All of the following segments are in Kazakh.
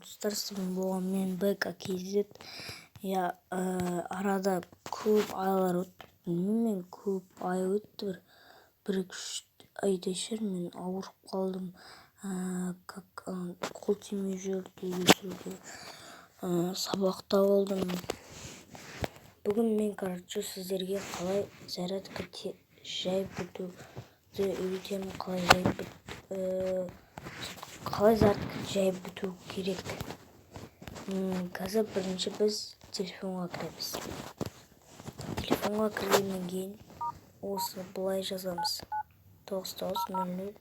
достар, сізбен болған мен БК арада көп айлар өтті. Мен көп ай өтті, бір 2-3 айдай шығар, мен ауырып қалдым. Қол тимей жүрді, сабақта болдым. Бүгін мен сіздерге қалай зарядка жайып бітуді үйретемін, қалай зарядка жайып біту керек. Қазір бірінші біз телефонға кіреміз. Телефонға кіргеннен кейін осы былай жазамыз. 9900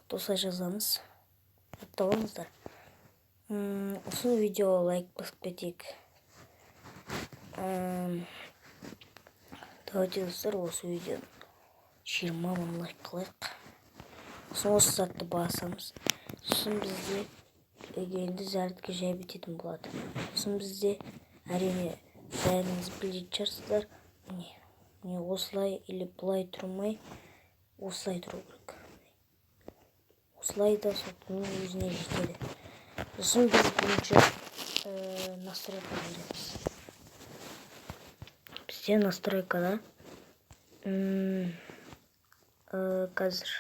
осылай жазамыз. Атталыңыздар. Осы видеоға лайк басып кетейік. Давайте, достар, осы видеоны 20 мың лайк қылайық. Осы затты басамыз. Сосын бізде енді зарядка жайып бітетін болады. Сосын бізде әрине бәріңіз білетін шығарсыздар. Міне осылай или бұлай тұрмай, осылай тұру керек. Осылай да соттың өзіне жетеді. Сосын біз бірінші настройка береміз. Бізде настройкада қазір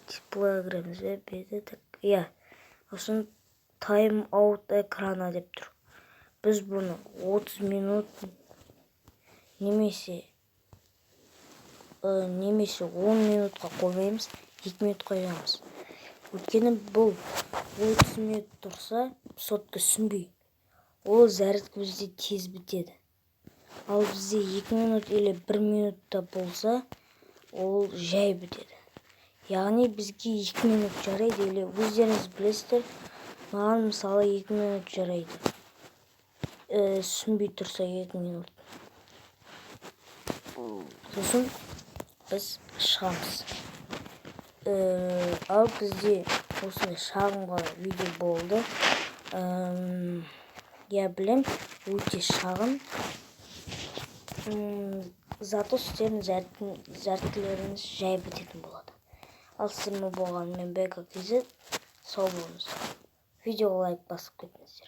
дисплейға кіреміз. Сосын тайм аут экрана деп тұр. Біз бұны 30 минут немесе 10 минутқа қоймаймыз, 2 минут қоямыз. Өйткені бұл 30 минут тұрса, сотқа сүнбей, ол зарядка бізде тез бітеді. Ал бізде 2 минут или 1 минутта болса, ол жай бітеді. Яғни бізге 2 минут жарайды, или өздеріңіз білесіздер, маған мысалы 2 минут жарайды. Сүнбей тұрса 2 минут. Сосын біз шығамыз. Ал бізде осындай шағын ғана видео болды. Білем, өте шағын. Зато сіздердің зарядкаларыңыз жай бітетін болады. Ал сіздермен болған мен БК сау болыңыздар. Видеоға лайк басып кетіңіздер.